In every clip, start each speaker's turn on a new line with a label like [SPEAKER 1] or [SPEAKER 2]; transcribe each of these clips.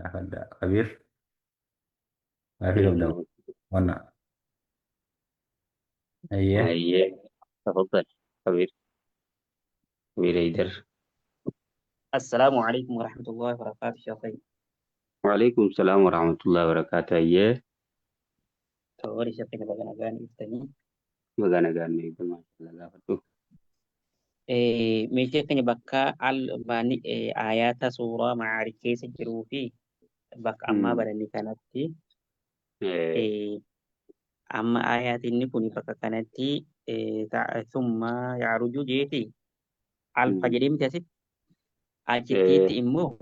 [SPEAKER 1] أحد خبير. ما في قبل
[SPEAKER 2] نعم.
[SPEAKER 1] وانا. أيه.
[SPEAKER 2] هي تفضل. خبير. خبير هيدر.
[SPEAKER 3] السلام عليكم ورحمة الله وبركاته شيخي.
[SPEAKER 2] وعليكم السلام ورحمة الله وبركاته. هي
[SPEAKER 3] توري شيخي نبغى نغاني إفتني.
[SPEAKER 2] magana gani ما شاء الله فتو.
[SPEAKER 3] ميشي كني بكا على باني آيات سورة معارك كيس جروفي بك أما
[SPEAKER 2] Hmm.
[SPEAKER 3] بدني كانتي
[SPEAKER 2] Eh.
[SPEAKER 3] أما آيات إني كوني بكا كانتي ثم يعرج جيتي
[SPEAKER 2] Hmm.
[SPEAKER 3] الفجر متى
[SPEAKER 2] Eh.
[SPEAKER 3] أجتيت إمو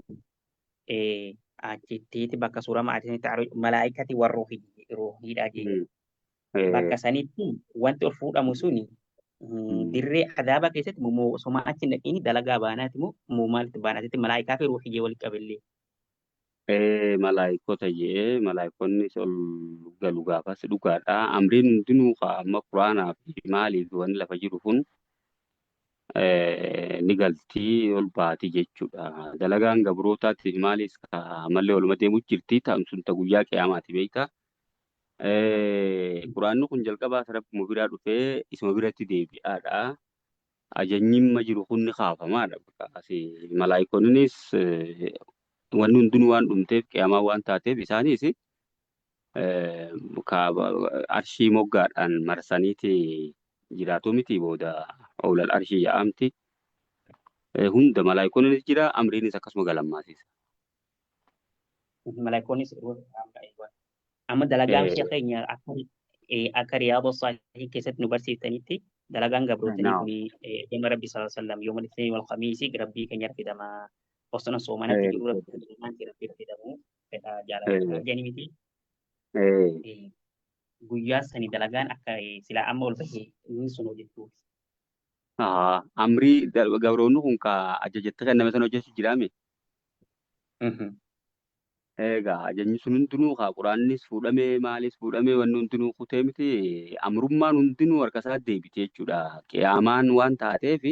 [SPEAKER 3] أجتيت بكا سورة معارك تعرج ملائكة والروحي روحي داجي
[SPEAKER 2] Hmm.
[SPEAKER 3] bakka
[SPEAKER 2] Eh.
[SPEAKER 3] sanitti wanti ol fuudhamu suni
[SPEAKER 2] Hmm.
[SPEAKER 3] dirree adaabaa keessatti osoma achi hin dhaqiin dalagaa baanaati moo maalitti baanaatitti malaayikaa fi ruuxiyyee walitti qabillee.
[SPEAKER 2] Malaayikota jee malaayikonni ol galu gaafas dhugaadha. Amriin hundinuu amma quraanaa fi maaliif wanni lafa jiru kun ni galtii ol baati jechuudha. Dalagaan gabrootaatti maalis mallee olma deemu jirti ta'an sun ta guyyaa qiyamaati beekta. Quraanni kun jalqabaa rabbuma biraa dhufee isuma biratti deebi'aadha. Ajajnimma jiru kun ni kaafamaadha. Malaayikonnis wanni hundinuu waan dhumteef qiyamaa waan taateef isaanis arshii moggaadhaan marsaniiti jiraatu miti booda oolal arshii yaa'amti. Hunda malaayikonnis jira amriinis akkasuma galammaasisa.
[SPEAKER 3] Malaayikoonnis amma dalagaan
[SPEAKER 2] Eh,
[SPEAKER 3] keenya akka riyaada saalihii keessatti nu barsiiftanitti dalagaan gabrootanii
[SPEAKER 2] naam.
[SPEAKER 3] kun dhimma rabbi sallallahu alaihi wasallam yooma lisanii wal khamiisii rabbii keenya fidama osoo soomanatti
[SPEAKER 2] Eh,
[SPEAKER 3] jiru rabbii fidamu fedha jaalala
[SPEAKER 2] eh,
[SPEAKER 3] jeni miti.
[SPEAKER 2] eh.
[SPEAKER 3] Guyyaa sani dalagaan akka silaa amma ol bahee inni sun hojjechuuf.
[SPEAKER 2] Amrii gabroonni kun ka ajajetti kenname sana hojjechu jiraame. Egaa ajajni sun hundinuu haa quraannis fuudhamee maalis fuudhamee wanni hundinuu kutee miti amrummaan hundinuu harka isaa deebite jechuudha. Qiyaamaan waan taateef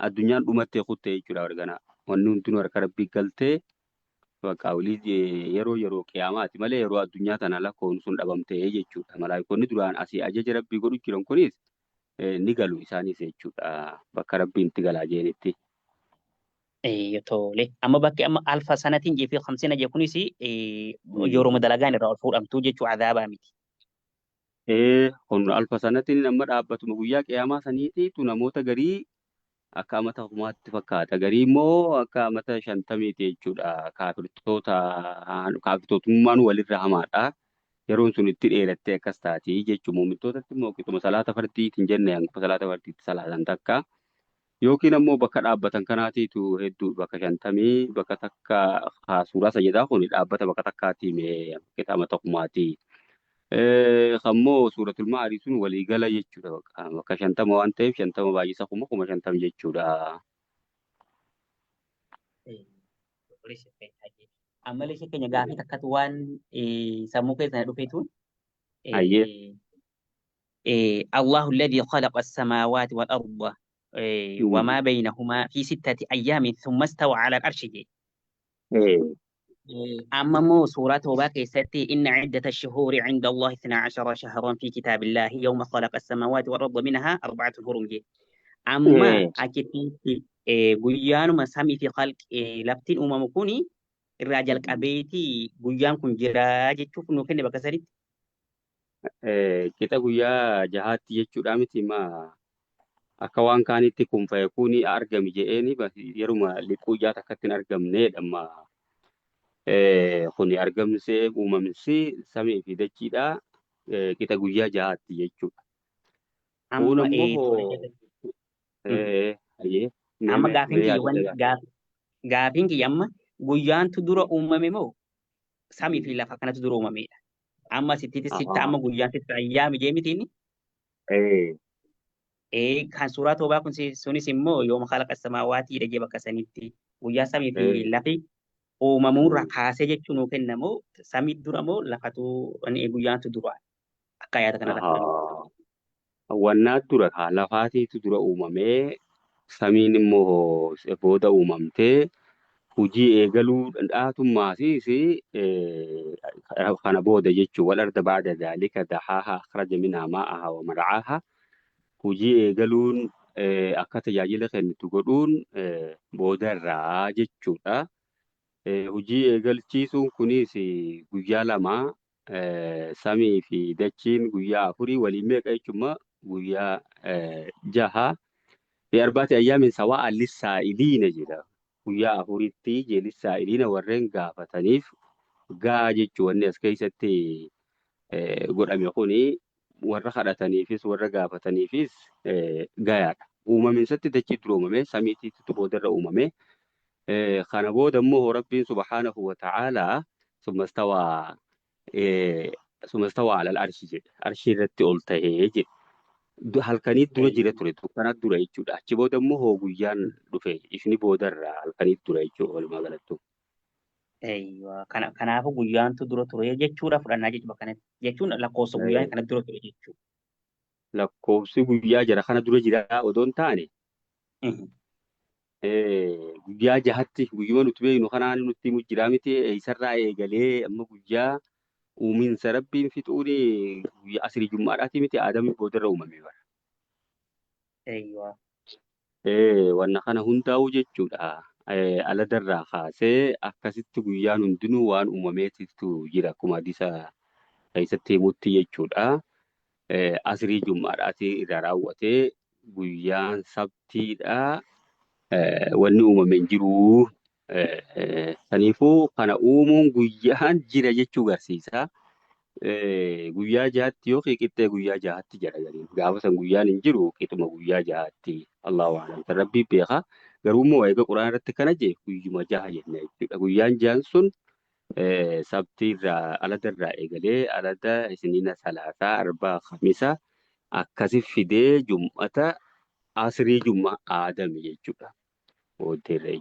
[SPEAKER 2] addunyaan dhumattee kuttee jechuudha wargana. Wanni hundinuu harka rabbii galtee bakka olii yeroo qiyaamaati malee yeroo addunyaa tana lakkoon sun dhabamtee jechuudha. Malaayikoonni duraan asii ajaja rabbii godhu jiran kunis ni galu isaanis jechuudha. Bakka rabbiin itti galaa jeenitti.
[SPEAKER 3] Tole. Amma bakki amma alfa sanatiin jeefii hamsina jee kunis
[SPEAKER 2] Hmm.
[SPEAKER 3] yeroo dalagaan irraa ol fuudhamtuu jechuu adaabaa miti.
[SPEAKER 2] Kun alfa sanatiin amma dhaabbatuma guyyaa qiyaamaa saniitiitu namoota garii akka amata kumaatti fakkaata. Garii immoo akka amata shantamiiti jechuudha. Kaafirtootummaan walirra hamaadha. Yeroon sun itti dheerattee akkas taati jechuun muummittootatti immoo qixuma salaata fardiitiin jenne hanga salaata fardiitti salaatan takka. Yookiin ammoo bakka dhaabbatan kanaatiitu hedduu bakka shantamii bakka takka suuraa sayyidaa kun dhaabbata bakka takkaati qixa amata kumaati. Ammoo suuratul ma'arii sun waliigala jechuudha. Bakka shantama waan ta'eef shantama baay'isa kuma shantama jechuudha.
[SPEAKER 3] Ammallee ishee keenya gaafii takkatu waan sammuu keessan dhufeetuun
[SPEAKER 2] Hayyee.
[SPEAKER 3] الله الذي خلق السماوات والأرض وما بينهما في 6 أيام ثم استوى على العرش جي. أما مو سورة باقي ستي إن عدة الشهور عند الله 12 شهرا في كتاب الله يوم خلق السماوات والأرض منها 4 حرم جي. أما أكتي guyyaanuma samii fi laftiin uumamu kuni irraa jalqabeeti guyyaan kun jira jechuuf nu kenne bakka saditti.
[SPEAKER 2] Qixa guyyaa jahaatti jechuudha miti maa akka waan kaanitti kun fayyakuuni argami jedheeni yeruma liquu ijaa takkatti hin argamneedha amma kuni argamsee uumamsi samii fi dachiidha qixa guyyaa jahaatti jechuudha. Kun
[SPEAKER 3] Amma
[SPEAKER 2] ammoo hayyee
[SPEAKER 3] amma
[SPEAKER 2] mee yaada
[SPEAKER 3] gaafiin kiyya amma guyyaantu dura uumame moo samii fi lafa kanatu dura uumamedha. Amma sitta amma guyyaan sitta ayyaami jee mitiini. Kan suuraa toobaa kun sunis immoo yooma khalaqa samaawaatiidha jee bakka sanitti guyyaa samii fi lafi uumamuurra kaasee jechuun nuu kennamoo samii dura moo lafatu guyyaantu dura akka yaada kanarratti.
[SPEAKER 2] Wannaa dura lafaatiitu dura uumamee samiin immoo booda uumamtee hujii eegaluu dhaatummaafis kana booda jechuun walarda baada daalika dahaaha akhraja minhaa maa'ahaa wa mar'aahaa hujii eegaluun akka tajaajila kennitu godhuun boodarraa jechuudha. Hujii eegalchiisuun kunis guyyaa lama samii fi dachiin guyyaa afurii waliin meeqa jechuudha guyyaa jaha fi arbaati ayyaamin sawaa lissaa'iliina jedha. Guyyaa afuritti lissaa'iliina warreen gaafataniif gaa jechuun wanni as keessatti godhame kuni warra kadhataniifis warra gaafataniifis gayaadha. Uumaminsatti dachii dura uumame samiitti boodarra uumame. Kana booda immoo rabbiin subhaanahu wa ta'aalaa summa istawaa alal arshi jedhe. Arshii irratti ol ta'ee jedhe. Halkaniit dura jira ture dukkanat dura jechuudha. Achi booda immoo guyyaan dhufe ifni boodarra halkaniit dura jechuudha walumaa galattu.
[SPEAKER 3] Kanaafuu guyyaantu dura ture jechuudha fudhannaa jechuudha kanatti. Jechuun lakkoofsa guyyaan kana dura ture jechuudha.
[SPEAKER 2] Lakkoofsi guyyaa jara kana dura jira odoo hin taane guyyaa jahatti guyyuma nuti beeknu kanaan nutti himu jira miti eessarraa eegalee amma guyyaa uuminsa rabbiin fixuuni guyyaa asirii jummaadhaati miti aadamni boodarra uumame bara. Wanna kana hundaa'u jechuudha. Aladarraa kaasee akkasitti guyyaan hundinuu waan uumameetitu jira akkuma hadiisa keessatti himutti jechuudha. Asirii jummaadhaati irra raawwatee guyyaan sabtiidha. Wanni uumame hin jiru. Kanaafuu kana uumuun guyyaan jira jechuu agarsiisa. Guyyaa jahatti yoo qixxee guyyaa jahatti jedha gariin. Gaafa san guyyaan hin jiru qixuma guyyaa jahatti. Allahu a'lam. Kan rabbii beeka. Garuu immoo eega quraan irratti kana jee guyyuma jaha jenna jechuudha. Guyyaan jahan sun sabtiirraa aladarraa eegalee alada isniina salaasaa arbaa khamisa akkasi fidee jummata asirii jumma aadami jechuudha. Booddee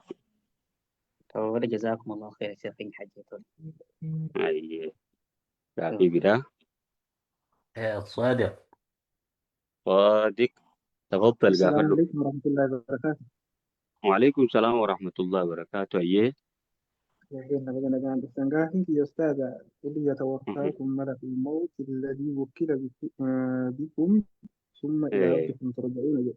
[SPEAKER 3] Toora jazaakumullahu khayran sirriin hajjeetoon.
[SPEAKER 2] jechuudha. Gaafii biraa.
[SPEAKER 1] صادق
[SPEAKER 2] صادق تفضل
[SPEAKER 4] السلام
[SPEAKER 2] قافل
[SPEAKER 4] عليكم ورحمة الله وبركاته.
[SPEAKER 2] وعليكم السلام ورحمة الله وبركاته أيه
[SPEAKER 4] يا بدنا كان بستنقاهي يا أستاذ قل يتوفاكم ملك الموت الذي وكل بكم ثم إلى ربكم ترجعون.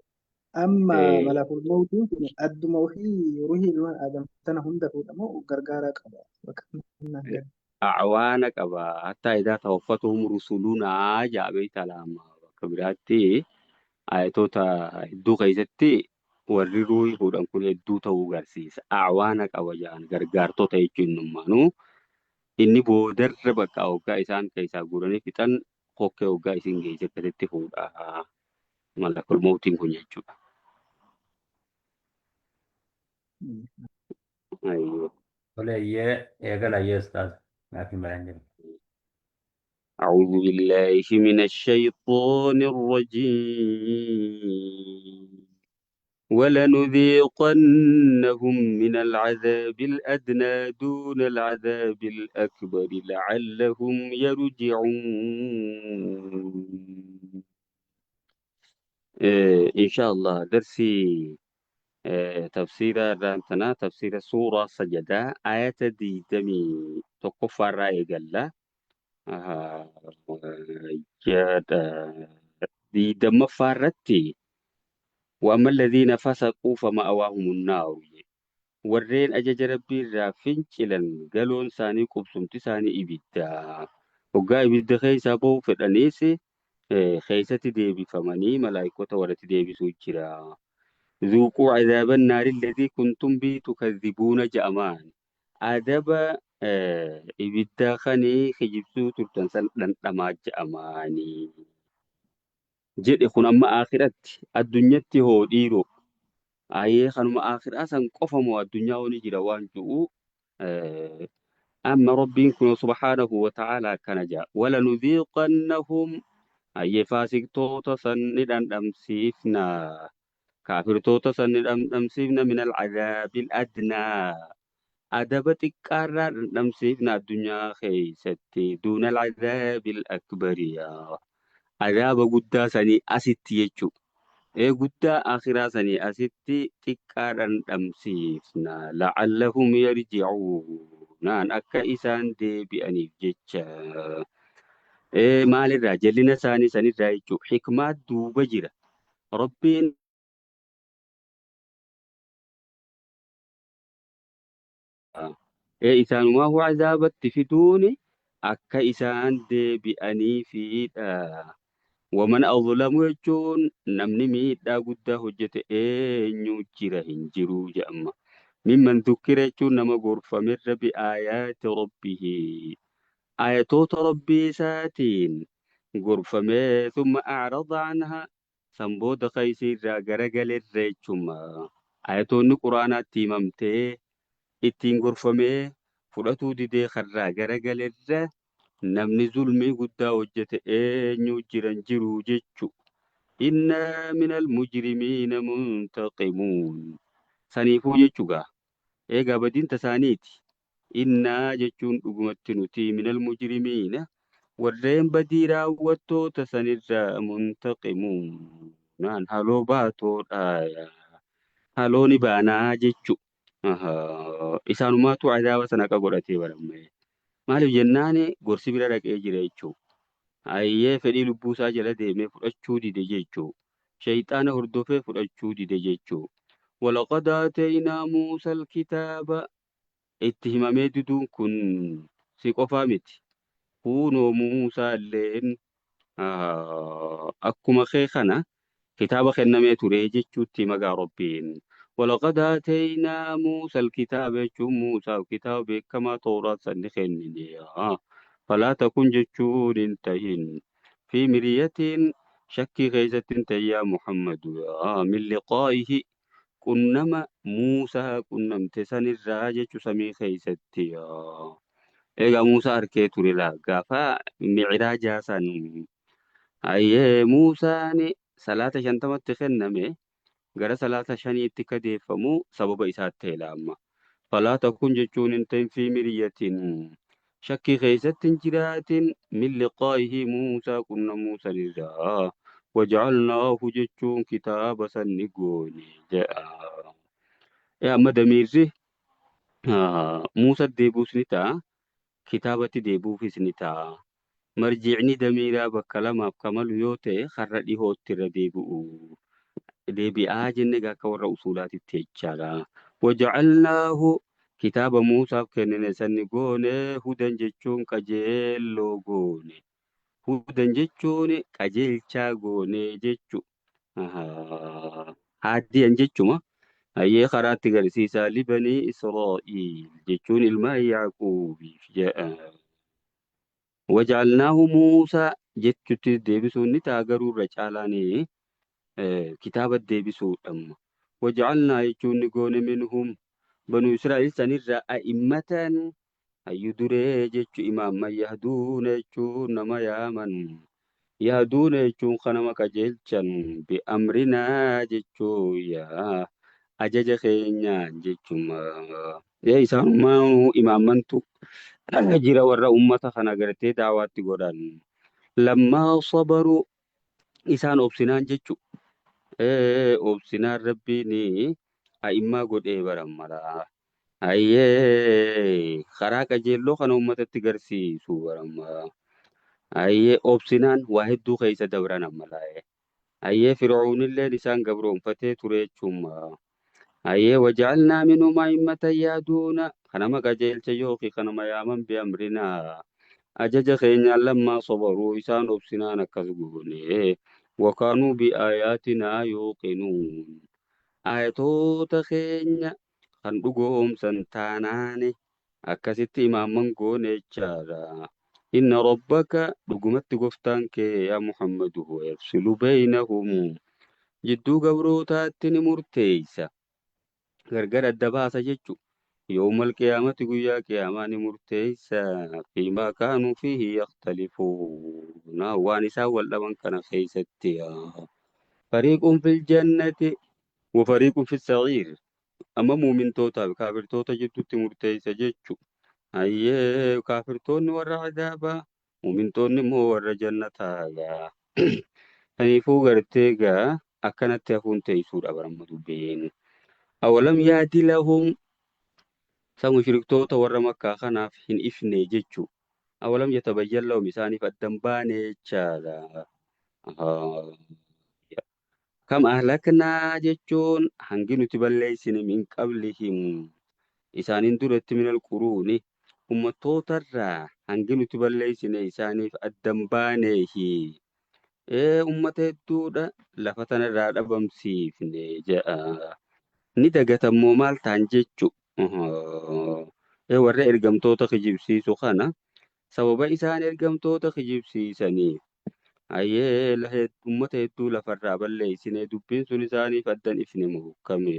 [SPEAKER 4] أما ملك الموت يمكن أدم وحي يروه لما آدم تنهم دفوت أما غرغارة قبا وكنا
[SPEAKER 2] أعوانك أبا حتى إذا توفتهم رسلنا جابيت لما كبراتي آياتوتا هدو غيزتي warri ruuhi fuudhan kun hedduu ta'uu agarsiisa. Acwaana qaba jedhan gargaartota jechuun nummaanuu inni boodarra bakka hoggaa isaan keessaa guuranii fixan hokkee hoggaa isin geesse akkasitti fuudha. Malakul mawtiin kun jechuudha.
[SPEAKER 1] ولا يقل يا أستاذ ما في ما عندنا.
[SPEAKER 2] أعوذ بالله من الشيطان الرجيم ولنذيقنهم من العذاب الأدنى دون العذاب الأكبر لعلهم يرجعون. إن شاء الله درسي تفسير رانتنا تفسير سورة سجدة آية دي دمي تقف الرأي قال دي دم فارتي وأما الذين فسقوا فمأواهم النار warreen ajaja rabbii irraa fincilan galoon isaanii qubsumti isaanii ibidda hoggaa ibidda keessaa ba'uu fedhaniis keessatti deebifamanii malaayikota warratti deebisuu jira. Zuuquu cadaaba naari alladhii kuntum bihi tukadhibuuna jedhamaan adaba ibiddaa kanii kijibsuu turtan san dhandhamaa jedhamaanii jedhe kun amma akhiratti addunyatti hoo dhiiroo ayee kanuma akhiraa san qofa moo addunyaa wani jira waan ju'u amma rabbiin kun subhaanahu wa ta'aalaa akkana jaa walanuziiqannahum ayee faasiqtoota san ni dhandhamsiifna kaafirtoota san ni dhandhamsiifna min alcadaabil adnaa adaba xiqqaarraa dhandhamsiifna addunyaa keeysatti duuna alcadaabil akbariyaa adaaba guddaa sanii asitti jechuu guddaa akhiraa sanii asitti xiqqaadhaan dhamsiifna la'allahum yarji'uunaan akka isaan deebi'aniif jecha maalirraa jallina isaanii sanirraa jechuudha hikmaa duuba jira rabbiin isaanumaa azaabatti fiduuni akka isaan deebi'aniifidha. Waman azlamu jechuun namni miidhaa guddaa hojjete eenyu jira hin jiru jedhama. Mimman dukkira jechuun nama gorfamerra bi'aayaati rabbihi. Ayatoota rabbii isaatiin gorfamee thumma a'rada anha san booda keeysiirraa garagalerra jechuma. Ayatoonni quraanaatti himamtee ittiin gorfamee fudhatuu didee karraa garagalerra namni zulmii guddaa hojjete eenyu jiran jiru jechu. Inna minal mujrimiina muntaqimuun. Saniifuu jechuudha. Eegaa badiinta isaaniiti. Innaa jechuun dhugumatti nuti minal mujrimiina warreen badii raawwattoota sanirraa muntaqimuun. Naan haloo baatoodha. Haloo ni baanaa jechu. Isaanumaatu azaaba sana akka godhatee baramme. Maaliif jennaan gorsi bira dhaqee jira jechuudha. Hayyee fedhii lubbuu isaa jala deemee fudhachuu dide jechuudha. Shayxaana hordofee fudhachuu dide jechuudha. Walaqad aataynaa Muusaa alkitaaba itti himamee diduun kun si qofaa miti. Kunoo Muusaa illeen akkuma kee kana kitaaba kennamee ture jechuutti magaa Rabbiin. ولقد آتينا موسى الكتاب يجون موسى الكتاب كما توراة سنخنني فلا تكن جتشون انتهن في مرية شك غيزة يا محمد من لقائه كنما موسى كنم تسن الراجة سمي خيستي إيجا موسى أركيت للا قافا معراجا سن أي موسى صلاة شنتمت تخنمي gara salaata shaniitti kadeeffamu sababa isaatti ilaama. Falaa takun jechuun hin ta'in fi miriyyatin shakkii keessatti hin jiraatin min liqaa'ihi Muusaa qunnamuu sanirraa waja'alnaahu jechuun kitaaba sanni goone jedha. Amma damiirri Muusaa deebuus ni ta'a kitaabatti deebuufis ni ta'a. Marjiicni damiiraa bakka lamaaf kamalu yoo ta'e har'a dhihootti irra deebi'u. deebi'aa jenne akka warra usuulaatitti jechaadha. Waja'alnaahu kitaaba Muusaaf kennine sanni goone hudan jechuun qajeelloo goone. Hudan jechuun qajeelchaa goone jechu. Haaddiyan jechuma. Hayyee karaatti garsiisaa libanii Israa'iil jechuun ilmaa Yaaquubiif jedha. Waja'alnaahu Muusaa jechutti deebisuun ni ta'a garuu irra caalaanii kitaaba deebisuudhaan waja'alnaa jechuun ni goone minhum banu Israa'el sanirraa a'immatan hayyu duree jechu imaamman yahduuna jechuun nama yaaman yahduuna jechuun kan nama qajeelchan bi'amrinaa jechuun yaa ajaja keenyaan jechuma isaanumaa imaammantu jira warra ummata kana gartee daawaatti godhan lammaa sabaruu isaan obsinaan jechu obsinaan rabbiin a'immaa godhee barammaraa. Hayyee karaa qajeelloo kana uummatatti garsiisu barammaraa. Hayyee obsinaan waa hedduu keessa dabran ammalaa. Hayyee Fir'aunilleen isaan gabroonfatee ture jechuudha. Hayyee waja'alnaa minhum a'immatan yahduuna kanama qajeelcha yookiin kanama yaaman bi'amrinaa. Ajaja keenyaan lammaa sabaruu isaan obsinaan akkas goone. وكانوا بآياتنا يوقنون آياتوتا خينيا kan dhugoomsan taanaani akkasitti imaamman goone jechaadha. Inna rabbaka dhugumatti gooftaan kee yaa Muhammadu yafsilu baynahum jidduu gabrootaatti ni murteeysa gargar adda baasa jechu yawmal qiyaamati guyyaa qiyaamaa ni murteeysa fiimaa kaanuu fiihi yakhtalifuun waan isaan wal dhaban kana keessatti fariiqun fil jannati wa fariiqun fis sa'iir amma muumintootaa fi kaafirtoota jidduutti murteessa jechu. Hayyee kaafirtoonni warra adaabaa muumintoonni immoo warra jannataa. Kaniifuu gartee gaa akkanatti hafuun teessuudha baramma dubbiin. Awalam yaadi lahum sa mushriktoota warra makkaa kanaaf hin ifne jechuu. Awalam yatabayyan lahum isaaniif addan baane jechaadha. Ahaa. Kam ahlaknaa jechuun hangi nuti balleessine min qablihim isaaniin duratti minal quruuni ummattootarraa hangi nuti balleessine isaaniif addan baaneehi. Ummata hedduudha lafa tanarraa dhabamsiifne jedha. Ni dagatammoo maal ta'an jechu. Warra ergamtoota kijibsiisu kana sababa isaan ergamtoota kijibsiisaniif ummata hedduu lafarraa balleessine dubbiin sun isaaniif addan ifne muhukame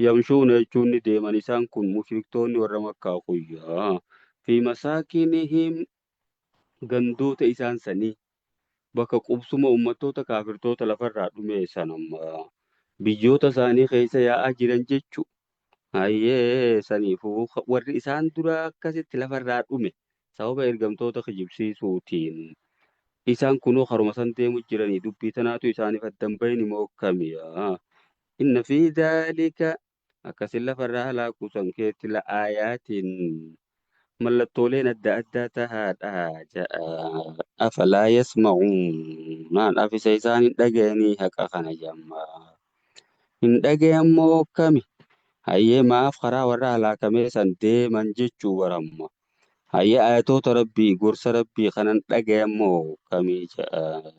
[SPEAKER 2] yamshuuna jechuun ni deeman isaan kun mushriktoonni warra makkaa kuyyaa fi masaakinihim gandoota isaan sanii bakka qubsuma ummattoota kaafirtoota lafarraa dhume sanamma biyyoota isaanii keessa yaa'aa jiran jechu. Saniifuu warri isaan dura akkasitti lafarraa dhume sababa ergamtoota kijibsiisuutiin isaan kunoo haruma san deemu jiranii dubbii tanaatu isaaniif addan bahini mookamiya. Inna fi daalika akkasin lafarraa halaakuu san keetti la'aayaatiin mallattooleen adda addaa tahaadha ja'a. Afalaa yasma'uun naan afisa isaan hin dhagayanii haqa kana jammaa. Hin dhagayan mookami. Maaf karaa warra halaakamee san deeman jechuu baramma. Ayatoota rabbii gorsa rabbii kanan dhagayan mookamii ja'a.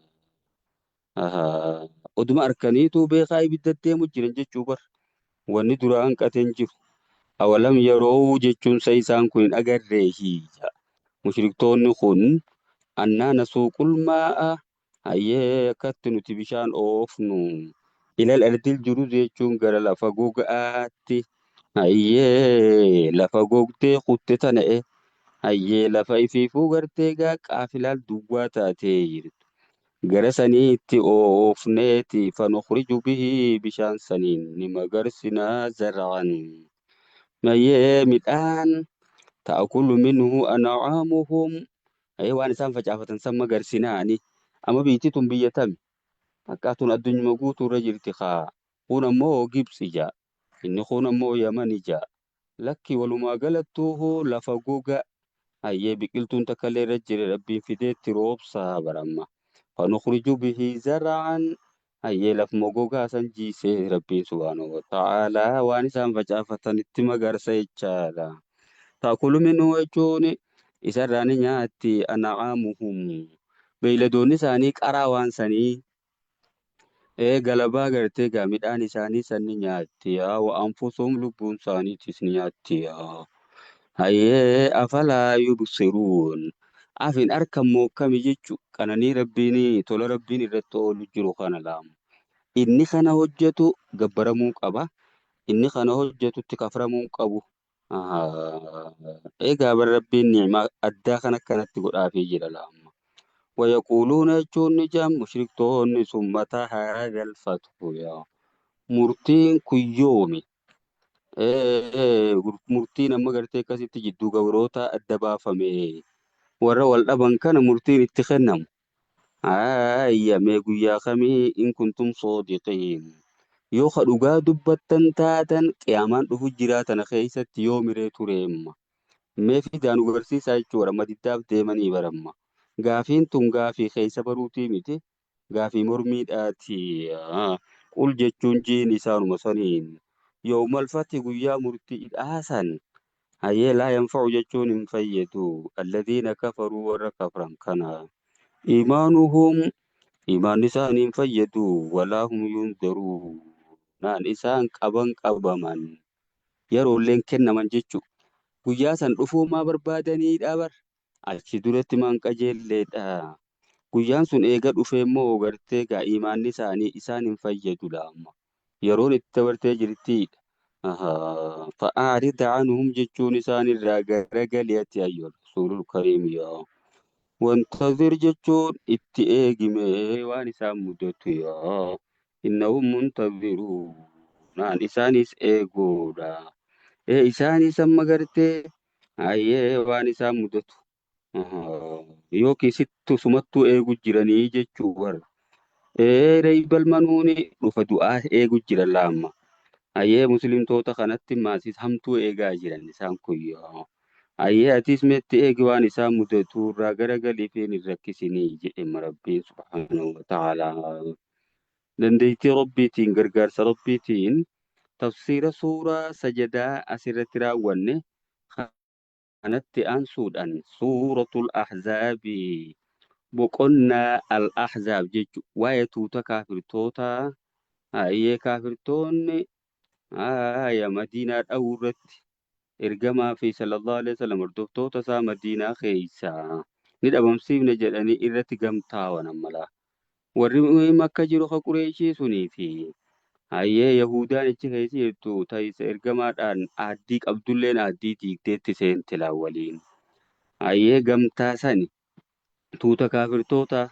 [SPEAKER 2] Oduma arkaniituu beekaa ibidda deemu jiran jechuu bar. Wanni duraa hanqateen jiru. Awalam yeroo jechuun sa isaan kun hin agarreehi ja'a. Mushriktoonni kun annaa nasuuqul maa'a. Akkatti nuti bishaan oofnu. Ilal ardil jiru jechuun gara lafa gogaatti. Lafa gogtee kutte tana'e. Lafa ifiifuu gartee qaafilaal duwwaa taatee jirtu. Gara saniitti oofneeti fanukhriju bihi bishaan saniin ni magarsinaa zar'an. Midhaan ta'akulu minhu an'aamuhum. Waan isaan facaafatan san magarsinaani. Amma biitti tun biyya tami. Akkaatun addunyuma guutuurra jirti kaa. Kun ammoo Gibsi jaa. Inni kun ammoo Yamani jaa. Lakki walumaa galattuu lafa goga. Biqiltuun takka illee irra jire rabbiin fideetti roobsaa baramma. Fanukhriju bihi zar'an. Lafuma gogaa san jiisee rabbiin subhaanahu wa ta'aalaa waan isaan facaafatanitti magarsa jechaadha. Ta'akulu minhu jechuun isarraa ni nyaatti an'aamuhum. Beeyladoonni isaanii qaraa waan sanii galabaa gartee midhaan isaanii san ni nyaatti. Wa anfusuhum lubbuun isaaniitis ni nyaatti. Afalaa yubsiruun. Afin harka mookami jechu qananii rabbiin tola rabbiin irratti oolu jiru kana laamu. Inni kana hojjetu gabbaramuu qaba. Inni kana hojjetutti kaframuu qabu. Bar rabbiin ni'maa addaa kan akkanatti godhaafii jira laama. Wayaquuluuna jechuun ni jam mushriktoonni sun mataa haaraa galfatu. Murtiin kun yoomi. Murtiin amma gartee akkasitti jidduu gabroota adda baafame. Warra wal dhaban kana murtiin itti kennamu. Mee guyyaa kamii in kuntum soodiqiin. Yoo ka dhugaa dubbattan taatan qiyaamaan dhufu jiraatana keessatti yoo miree tureemma. Mee fidaan agarsiisaa jechuudha madiddaaf deemanii baramma. Gaafiin tun gaafii keessa baruutii miti. Gaafii mormiidhaati. Qul jechuun jiin isaanuma saniin. Yoo malfatti guyyaa murtii dhaasan. Laa yanfa'u jechuun hin fayyadu. Alladhiina kafaruu warra kafran kana. Imaanuhum imaan isaanii hin fayyadu. Walaa hum yundaruu. Naan isaan qabaman. Yeroolleen kennaman jechu. Guyyaa san dhufuu maa barbaadaniidha bar. Achi duratti maan qajeelleedha. Guyyaan sun eega dhufee immoo gartee imaanni isaanii isaan hin fayyadu laamma. Yeroon itti dabartee jirtiidha. Fa'aarid anhum jechuun isaan irraa garagali'atti ayyoon suurul kariimiyaa. Wantazir jechuun itti eegime waan isaan mudatu yaa. Innahum muntaziruu. Naan isaanis eegoodha. Isaanis amma gartee waan isaan mudatu. Yookiin sittu sumattuu eegu jiranii jechuu warra. Reeybal manuuni dhufa du'aa eegu jira laamma. Ayyee muslimtoota kanatti maasis hamtuu eegaa jiran isaan kun yoo. Ayyee atis meetti eegi waan isaan mudatu irraa garagaliifiin hin rakkisinii jedhe rabbiin subhaanahu wa ta'aalaa. Dandeettii rabbiitiin gargaarsa rabbiitiin tafsiira suuraa sajadaa asirratti raawwanne kanatti aansuudhaan suuratul ahzaabii boqonnaa al-ahzaab jechuun waa'ee tuuta kaafirtootaa. Ayyee kaafirtoonni madiinaa dha'uu irratti ergamaa fi sallallahu alaihi wasallam hordoftoota isaa madiinaa keessaa ni dhabamsiifne jedhanii irratti gamtaawan ammalaa. Warri makka jiru ka Qureeshii sunii fi ayyee Yahudaan achi keessa jirtu taa'isa ergamaadhaan aaddii qabdulleen aaddii diigdeetti seente waliin. Ayyee gamtaa sani tuuta kaafirtoota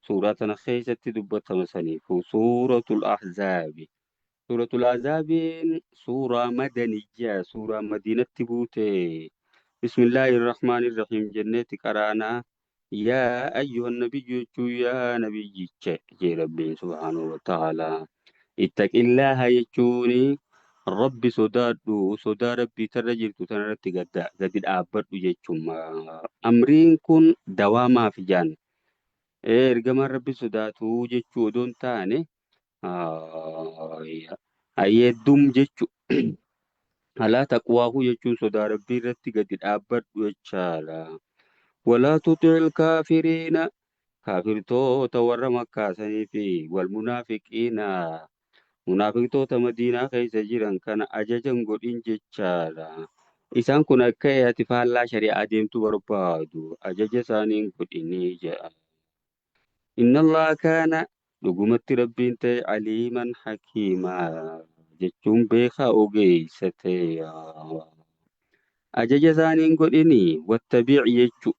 [SPEAKER 2] suuraa tana keessatti dubbatama saniifu suuratul ahzaabi. Suuratul ahzaabiin suuraa madaniyyaa suuraa madiinatti buute. Bismillaahi irrahmaani irrahiim jenneetti qaraanaa. Yaa ayyuhan nabiyyu jechuu yaa nabiyyicha jee rabbiin subhaanahu wa ta'aalaa. Ittaqillaaha jechuuni rabbi sodaadhu sodaa rabbii tarra jirtu tanarratti gadi dhaabbadhu jechuun amriin kun dawaamaaf jaan ergamaan rabbi sodaatu jechuu odoo hin taane ayyeeddum jechu alaa taqwaahu jechuun sodaa rabbii irratti gadi dhaabbadhu jechaadha. Walaa tutil kaafiriina kaafirtoota warra makkaasanii fi wal munaafiqiina munaafiqtoota madiinaa keessa jiran kana ajajan godhin jechaadha. Isaan kun akka ati faallaa shari'aa deemtu barbaadu ajaja isaaniin godhinii jedha. Inna Allah kaana dhugumatti rabbiin ta'e aliiman hakiimaa jechuun beekaa ogeessa ta'e. Ajaja isaaniin godhinii wattabiic jechuu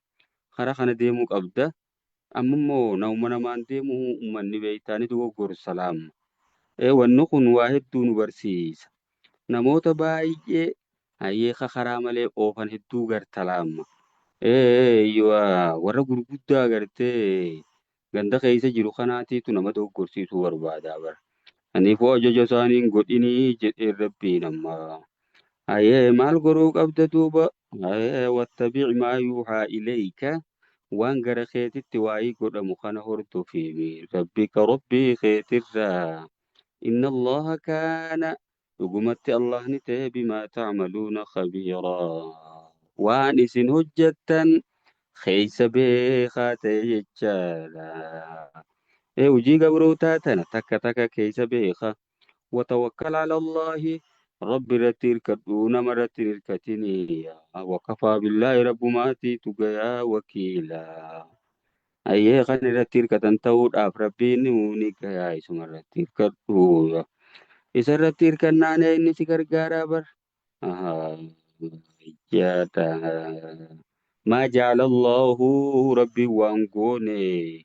[SPEAKER 2] karaa kana deemuu qabda. Ammammoo namaan deemu uummanni beeytaanii dogoggora salaama. Wanni kun waa hedduu nu barsiisa. Namoota baay'ee hayyee karaa malee oofan hedduu gartalaama. Warra gurguddaa gartee ganda keessa jiru kanaatiitu nama dogoggorsiisuu barbaada bara. Kanaafuu ajaja isaaniin godhinii jedhee rabbiin amma. Maal godhuu qabda duuba? Wattabiic maa yuuhaa ilayka waan gara keetitti waa'ee godhamu kana hordofii rabbika rabbii keetirraa. Inna Allaha kaana dhugumatti Allahni ta'e bimaa tacmaluuna khabiiraa waan isin hojjettan keessa beekaa ta'e jechaadha. Hojii gabrootaa tana takka takka keessa beeka. Watawakkal ala Allahi rabbi irratti hirkadhu nama irratti hin hirkatinii. Wakafaa billaahi rabbumaatiitu gayaa wakiilaa. Ayyee kan irratti hirkatan ta'uudhaaf rabbiin ni gayaa isuma irratti hirkadhu. Isa irratti hirkannaan inni si gargaaraa bar. Maa ja'ala Allahu rabbiin waan goone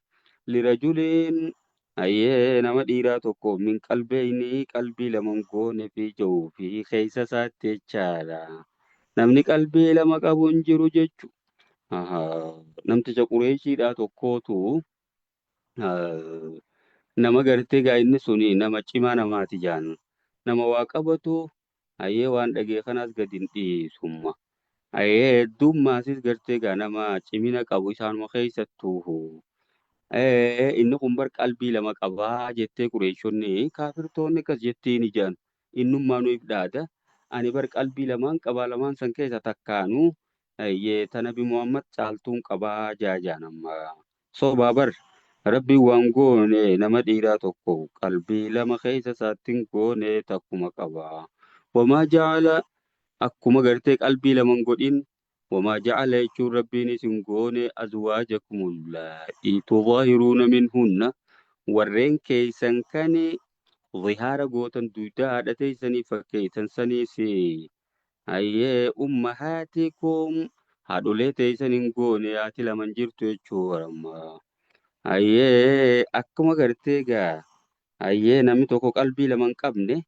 [SPEAKER 2] lirajuliin ayyee nama dhiiraa tokko min qalbeeyni qalbii laman goone fi jiru fi keessa isaatti jechaadha. Namni qalbii lama qabu hin jiru jechu. Namticha Qureeshiidhaa tokkootu nama gartee gaa inni suni nama cimaa namaati jaan. Nama waa qabatu ayyee waan dhagee kanaas gadi hin dhiisumma. Ayyee heddumaasis gartee gaa nama cimina qabu isaanuma keessattuu. Inni kun bar qalbii lama qabaa jettee Qureeshonni kaafirtoonni akkas jettiin ijaan innummaa nuuf dhaada. Ani bar qalbii lamaan qabaa lamaan san keessa takkaanu tana bi Muhammad caaltuun qabaa jaajaan amma. Sobaa bar rabbiin waan goone nama dhiiraa tokko qalbii lama keessa isaattiin goone takkuma qabaa. Wamaa ja'ala akkuma gartee qalbii laman godhin وما جعل يجور ربي نسنقون أزواجكم اللائي تظاهرون منهن ورين كيسن كاني ظهار قوتا دودا لتيسني فكيسن سنيسي أي أمهاتكم هادو لتيسن نقون ياتي لمن جرتو يجورما أي أكما قرتيغا أي نمتوكو قلبي لمن قبني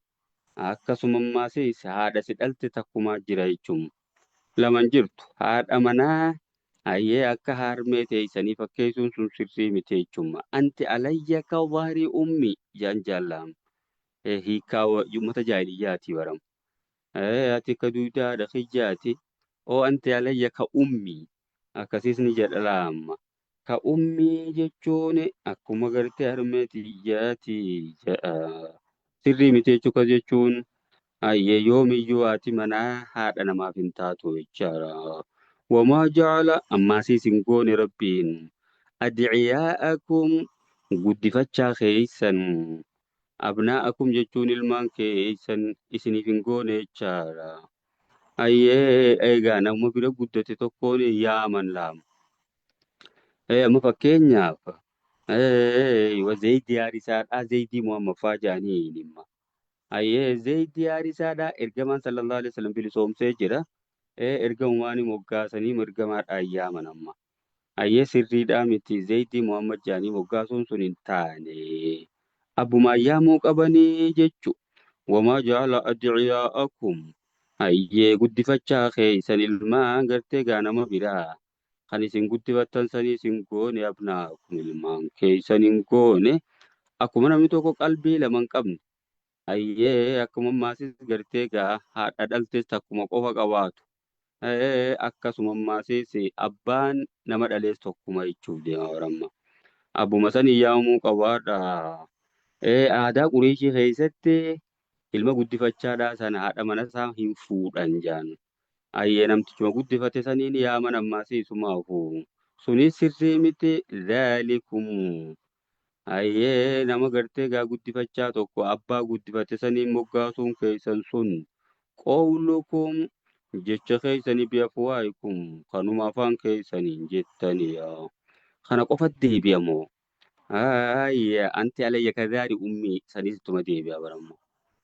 [SPEAKER 2] أكا سمماسي سهادة سدلت تكما جرايشم laman jirtu haadha manaa Ayyee akka harmee teessanii fakkeessuun sun sirrii miti jechuudha. Anti alayya ka wahri ummi jaan jaallam. Hiikaa uummata jaahiliyyaati baramu. Ati ka duudaadha kiyyaati. Oo anti alayya ka ummi. Akkasiis ni jedha laamma. Ka ummi jechuun akkuma gartee harmee tiyyaati jedha. Sirrii miti jechuudha jechuun ayyee yoomiyyuu haati manaa haadha namaaf hin taatu jechaadha. Wamaa ja'ala ammaasiis hin goone rabbiin adciyaa'akum guddifachaa keeysan abnaa'akum jechuun ilmaan keeysan isiniif hin goone jechaadha. Ayyee eegaa nama bira guddate tokkoon yaaman laama. Amma fakkeenyaaf Zayidii Haarisaadhaa Zayidii Muhammaffaa jaanii dhimma. Ayyee Zayidii Haarisaadhaa ergamaan sallallahu alaihi wasallam bilisoomsee jira. Ergamumaan moggaasanii ergamaadhaan yaaman amma. Ayyee sirriidhaa miti Zayidii Muhammad jaanii moggaasuun sun hin taane. Abbumaan yaamuu qabanii jechu. Wamaa ja'ala adciyaa'akum. Ayyee guddifachaa keeysan ilmaan gartee gaanama biraa. Kan isin guddifattan sanii isin goone abnaakum ilmaan keeysan hin goone. Akkuma namni tokko qalbii lama hin qabne. Ayyee akkuma maasis gartee gaa haadha dhaltes takkuma qofa qabaatu. Akkasuma maasis abbaan nama dhalees tokkuma jechuuf deema baramma. Abbuma san yaamuu qabaadha. Aadaa Qureeshii keessatti ilma guddifachaadhaa sana haadha mana isaa hin fuudhan jaan. Ayyee namtichuma guddifate saniin yaaman ammaasiisumaafu. Sunis sirrii miti zaalikum. Ayyee nama gartee gaa guddifachaa tokko abbaa guddifate saniin moggaasuun keeysan sun qawlukum jecha keeysanii biafwaayikum kanuma afaan keeysaniin jettanii kana qofa deebi'amoo. Ayyee anti alayya kadhaari ummii sanis ittuma deebi'a barammoo.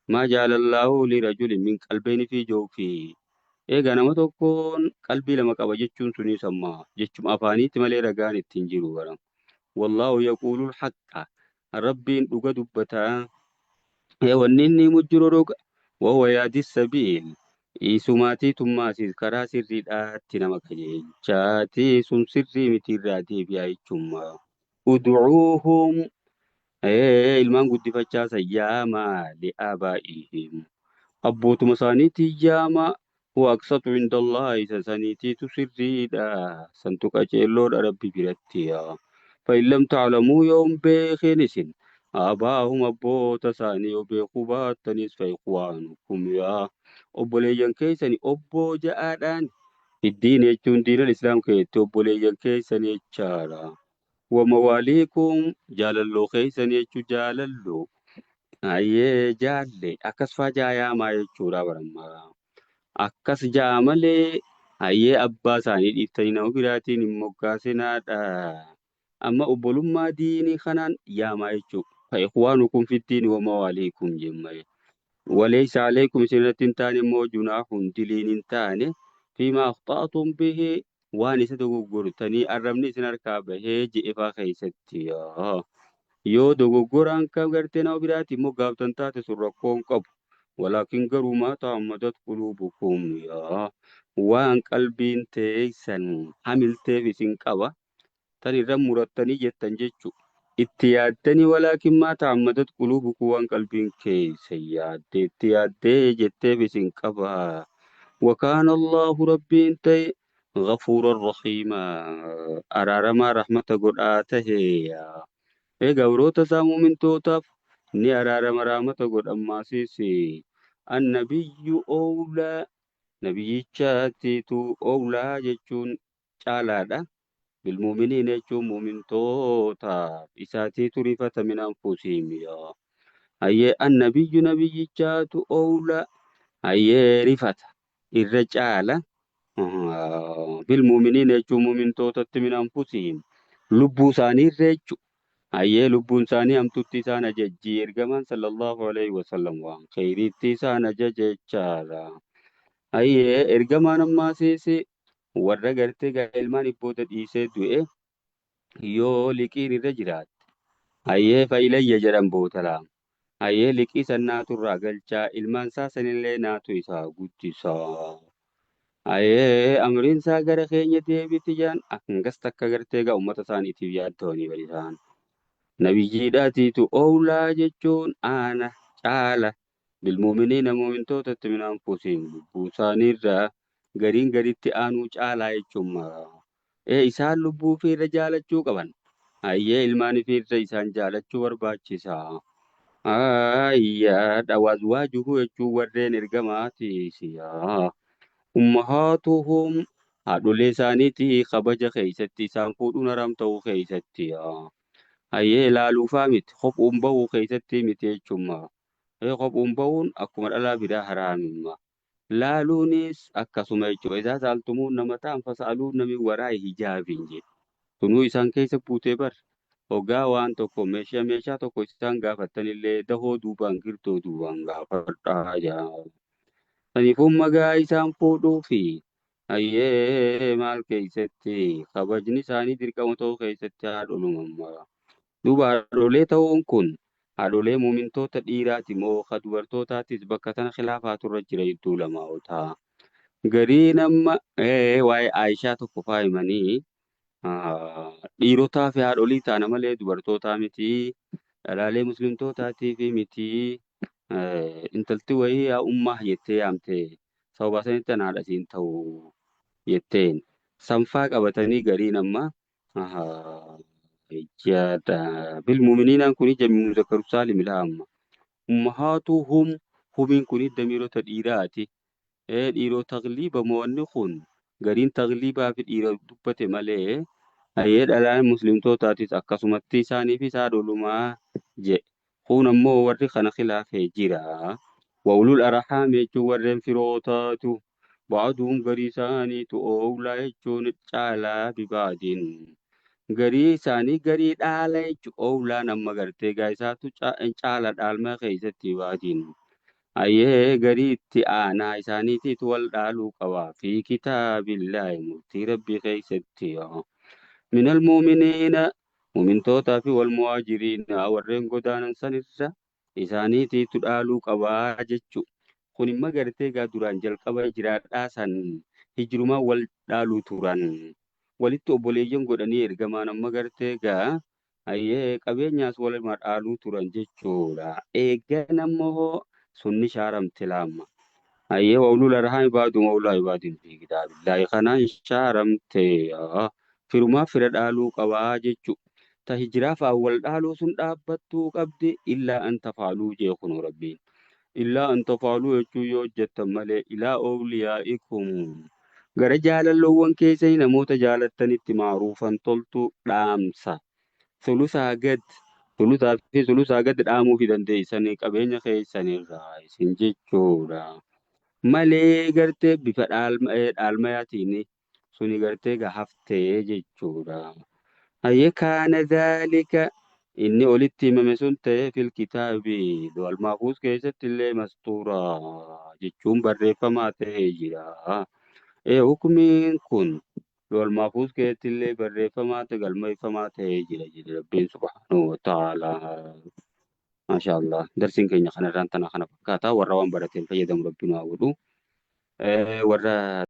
[SPEAKER 2] Maa jaalallaahu lirajulin min qalbeeni fi jawfii. Egaa nama tokkoon qalbii lama qaba jechuun sunis amma jechuma afaaniitti malee ragaan ittiin jiru baram. Wallaahu yaquulul haqqa. Rabbiin dhuga dubbataa. Wanni inni mujjiru dhuga. Wahuwa yaadis sabiil. Isumaatii tummaasiis karaa sirriidhaatti nama qajeelchaati sun sirrii mitiirraa deebi'aa jechuudha. Ud'uuhum. Ilmaan guddifachaa sayyaamaa li'aabaa'ihim. Abbootuma isaaniitii yaama. Waaqsatu indallaahi isa saniitiitu sirriidha. Santu qaceelloodha rabbi biratti. فإن لم تعلموا يوم بخنس آباهم أبوت ثاني وبخبات تنس فإخوانكم يا أبو ليجن كيسني أبو جاءان في الدين يجون دين الإسلام كيت أبو ليجن كيسني يجارا ومواليكم جاللو كيسني يجو جاللو أيه جالي أكس فجايا ما يجورا برما أكس جاملي أيه أبا ثاني إفتنين وبراتين مقاسنا amma obbolummaa diinii kanaan yaamaa jechuudha. Fa'ikwanukum fittiin wa mawaaliikum jemmaye. Walaysa alaykum isinirratti hin taane immoo junaahun diliin hin taane fiimaa akhta'atum bihi waan isa dogoggortanii arrabni isin harkaa bahee je'efaa keessatti. Yoo dogoggoraan kam gartee nama biraati immoo gaaftan taate sun rakkoon qabu. Walaakin garuu maa ta'ammadat quluubukum waan qalbiin teessan hamilteef isin qaba. Tan irra murattanii jettan jechuudha. Itti yaaddanii walaakin maa ta'ammadat quluubukum waan qalbiin keessa yaadde itti yaaddee jetteef isin qaba. Wakaana Allahu rabbiin ta'e ghafuuran rahiima araaramaa rahmata godhaa tahe. Egaa warroota isaa muumintootaaf ni araarama rahmata godhammaasiis annabiyyu oolaa nabiyyichaatiitu oolaa jechuun caalaadha. بالمؤمنين يجون مؤمن توتا إساتي تريفة من أنفسهم يا أي النبي نبي جات أولى أي رفة الرجال بالمؤمنين يجون مؤمن توتا من أنفسهم لبو ثاني الرجو أي لبو ثاني أم تتسان ججير كمان صلى الله عليه وسلم وان خير تسان جججارا أي إرجمان ما سيسي warra gartee ilmaan ibboota dhiisee du'e yoo liqiin irra jiraatte ayyee fa'ilayya jedhan bootalaa ayyee liqii san naaturraa galchaa ilmaan isaa sanillee naatu isaa guddisaa Ayee amriin isaa gara keenya deebiti jaan akkas takka gartee gaa uummata isaaniitiif yaadda'anii bari isaan. Nabiyyiidhaatiitu oolaa jechuun aana caala bilmuuminiina muumintootatti min anfusihim lubbuu isaaniirraa gariin garitti aanuu caalaa jechuun mara. Isaan lubbuu fiirra jaalachuu qaban. Ayyee ilmaan fiirra isaan jaalachuu barbaachisaa. Ayyaa wazwaajuhu jechuun warreen ergamaatiisiyaa. Ummahaatuhum haadholee isaaniitii kabaja keessatti isaan fuudhuun haram ta'uu keessatti. Hayyee ilaaluufaa miti kophuun bahuu keessatti miti jechuudha. Kophuun bahuun akkuma dhalaa biraa haraamimma. Laaluunis akkasuma jechuudha. Isaa saaltumuun nama ta'an fasaaluun namni waraa hijaabiin jedhu. Sunuu isaan keessa buutee bar. Hoggaa waan tokko meeshaa tokko isaan gaafattanillee dahoo duubaan girtoo duubaan gaafadhaa jaa. Kanaafuu magaa isaan fuudhuu fi hayyee maal keessatti kabajni isaanii dirqama ta'uu keessatti haadholumamma. Duuba haadholee ta'uun kun haadholee muumintoota dhiiraati moo ka dubartootaatis bakka tana khilaafaatu irra jira hedduu lamaa garii nama waa'ee Aayishaa tokko faayimanii dhiirotaa fi haadholii taana malee dubartootaa miti dhalaalee muslimtootaatii fi miti intalti wayii yaa ummaa jettee yaamte sababa sanitti anaadha siin ta'u jetteen sanfaa qabatanii garii nama ijjaadha bilmuuminiinaan kuni jamii muzakkaru saalim ilhaamma ummahaatuhum humiin kuni damiirota dhiiraati dhiirota tagliiba mo'anni kun gariin tagliibaa fi dhiira dubbate malee hayyee dhalaan muslimtootaatis akkasumatti isaaniif haadholumaa jedhe kun ammoo warri kana khilaafee jira wawlul arhaam jechuun warreen firootaatu ba'aduun garii isaaniitu oolaa jechuun caalaa bibaadin garii isaanii garii dhaala jechuun oolaan amma gartee gaa'isaatu caala dhaalma keessatti baadin ayyee garii itti aanaa isaaniitiitu wal dhaaluu qabaa fi kitaabillaahi murtii rabbii keessatti minal muuminiina muumintootaa fi wal muhaajiriina warreen godaanan sanirra isaaniitiitu dhaaluu qabaa jechuudha. Kun immoo gartee gaa duraan jalqaba jiraadhaa san hijirumaan wal dhaaluu turan. Walitti obboleeyyan godhanii ergamaan amma gartee gaa hayyee qabeenyaas waluma dhaaluu turan jechuudha. Eeggan ammoo sunni shaaramte laamma. Hayyee wawlul arhaam ibaadu mawlaa ibaadin fi kitaabillaahi kanaan shaaramte firumaa fira dhaaluu qabaa jechuudha. Ta hijiraaf wal dhaaluu sun dhaabbattuu qabdi illaa an tafaaluu jee kunoo rabbiin. Illaa an tafaaluu jechuun yoo hojjettan malee ilaa ooliyaa'ikum gara jaalalloowwan keessanii namoota jaalattanitti maaruufan toltu dhaamsa. Sulusaa gad dhaamuu fi dandeessanii qabeenya keessanirraa isin jechuudha. Malee gartee bifa dhaalmayaatiin suni gartee haftee jechuudha. Hayyee kaana dhaalika inni olitti himame sun ta'ee fil kitaabii lawhul mahfuuz keessatti illee mastuura jechuun barreeffamaa ta'ee jira. Hukumiin kun lawhul mahfuuz keessatti illee barreeffamaa ta'e galmeeffamaa ta'ee jira jedhe rabbiin subhaanahu wa ta'aalaa. Maashaallah darsiin keenya kanarraan tana kana fakkaata warra waan barateen fayyadamu rabbiin haa godhu warra